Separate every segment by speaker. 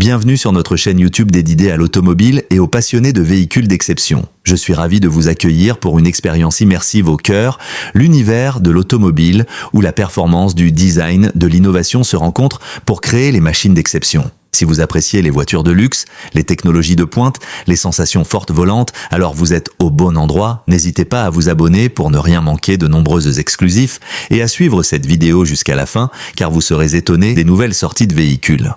Speaker 1: Bienvenue sur notre chaîne YouTube dédiée à l'automobile et aux passionnés de véhicules d'exception. Je suis ravi de vous accueillir pour une expérience immersive au cœur, l'univers de l'automobile où la performance du design, de l'innovation se rencontrent pour créer les machines d'exception. Si vous appréciez les voitures de luxe, les technologies de pointe, les sensations fortes volantes, alors vous êtes au bon endroit. N'hésitez pas à vous abonner pour ne rien manquer de nombreux exclusifs et à suivre cette vidéo jusqu'à la fin car vous serez étonné des nouvelles sorties de véhicules.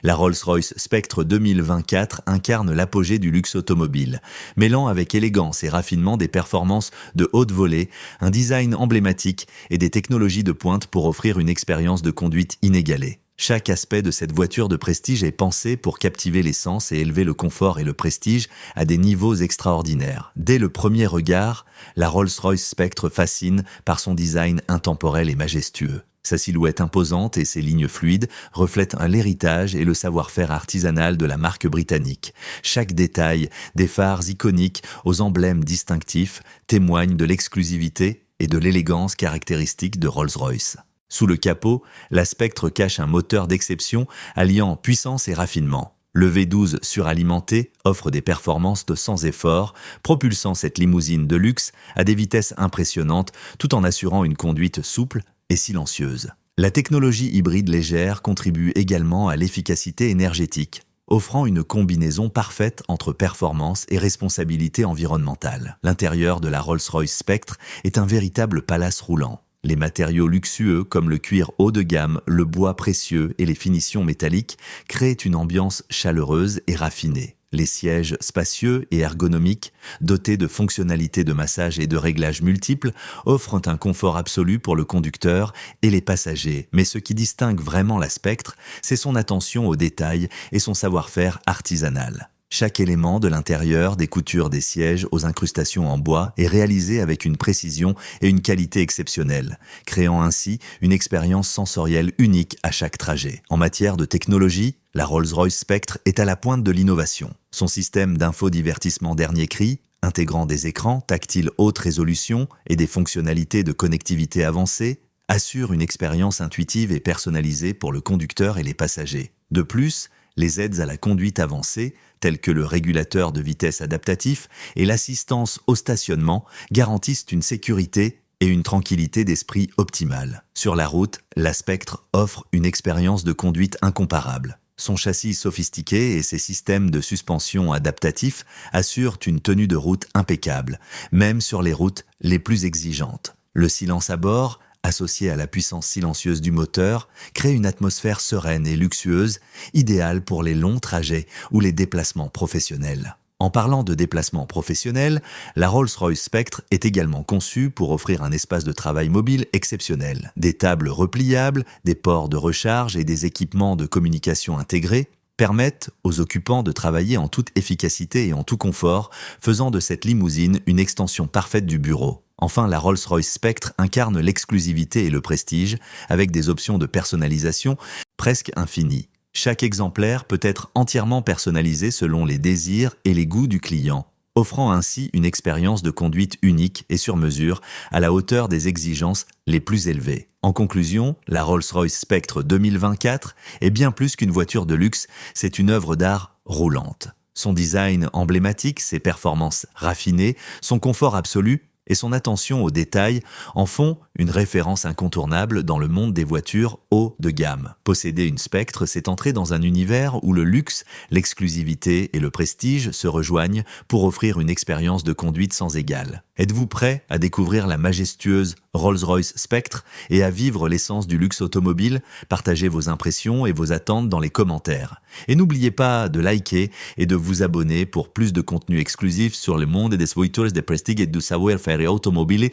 Speaker 1: La Rolls-Royce Spectre 2024 incarne l'apogée du luxe automobile, mêlant avec élégance et raffinement des performances de haute volée, un design emblématique et des technologies de pointe pour offrir une expérience de conduite inégalée. Chaque aspect de cette voiture de prestige est pensé pour captiver les sens et élever le confort et le prestige à des niveaux extraordinaires. Dès le premier regard, la Rolls-Royce Spectre fascine par son design intemporel et majestueux. Sa silhouette imposante et ses lignes fluides reflètent l'héritage et le savoir-faire artisanal de la marque britannique. Chaque détail, des phares iconiques aux emblèmes distinctifs, témoigne de l'exclusivité et de l'élégance caractéristique de Rolls-Royce. Sous le capot, la Spectre cache un moteur d'exception alliant puissance et raffinement. Le V12 suralimenté offre des performances de sans effort, propulsant cette limousine de luxe à des vitesses impressionnantes tout en assurant une conduite souple et silencieuse. La technologie hybride légère contribue également à l'efficacité énergétique, offrant une combinaison parfaite entre performance et responsabilité environnementale. L'intérieur de la Rolls-Royce Spectre est un véritable palace roulant. Les matériaux luxueux comme le cuir haut de gamme, le bois précieux et les finitions métalliques créent une ambiance chaleureuse et raffinée. Les sièges spacieux et ergonomiques, dotés de fonctionnalités de massage et de réglages multiples, offrent un confort absolu pour le conducteur et les passagers. Mais ce qui distingue vraiment la Spectre, c'est son attention aux détails et son savoir-faire artisanal. Chaque élément de l'intérieur, des coutures des sièges aux incrustations en bois, est réalisé avec une précision et une qualité exceptionnelles, créant ainsi une expérience sensorielle unique à chaque trajet. En matière de technologie, la Rolls-Royce Spectre est à la pointe de l'innovation. Son système d'infodivertissement dernier cri, intégrant des écrans tactiles haute résolution et des fonctionnalités de connectivité avancées, assure une expérience intuitive et personnalisée pour le conducteur et les passagers. De plus, les aides à la conduite avancée, telles que le régulateur de vitesse adaptatif et l'assistance au stationnement, garantissent une sécurité et une tranquillité d'esprit optimale. Sur la route, la Spectre offre une expérience de conduite incomparable. Son châssis sophistiqué et ses systèmes de suspension adaptatifs assurent une tenue de route impeccable, même sur les routes les plus exigeantes. Le silence à bord, associé à la puissance silencieuse du moteur, crée une atmosphère sereine et luxueuse, idéale pour les longs trajets ou les déplacements professionnels. En parlant de déplacements professionnels, la Rolls-Royce Spectre est également conçue pour offrir un espace de travail mobile exceptionnel. Des tables repliables, des ports de recharge et des équipements de communication intégrés permettent aux occupants de travailler en toute efficacité et en tout confort, faisant de cette limousine une extension parfaite du bureau. Enfin, la Rolls-Royce Spectre incarne l'exclusivité et le prestige, avec des options de personnalisation presque infinies. Chaque exemplaire peut être entièrement personnalisé selon les désirs et les goûts du client, offrant ainsi une expérience de conduite unique et sur mesure à la hauteur des exigences les plus élevées. En conclusion, la Rolls-Royce Spectre 2024 est bien plus qu'une voiture de luxe, c'est une œuvre d'art roulante. Son design emblématique, ses performances raffinées, son confort absolu et son attention aux détails en font une référence incontournable dans le monde des voitures haut de gamme. Posséder une Spectre, c'est entrer dans un univers où le luxe, l'exclusivité et le prestige se rejoignent pour offrir une expérience de conduite sans égale. Êtes-vous prêt à découvrir la majestueuse Rolls-Royce Spectre et à vivre l'essence du luxe automobile? Partagez vos impressions et vos attentes dans les commentaires. Et n'oubliez pas de liker et de vous abonner pour plus de contenu exclusif sur le monde des voitures de prestige et du savoir-faire automobile.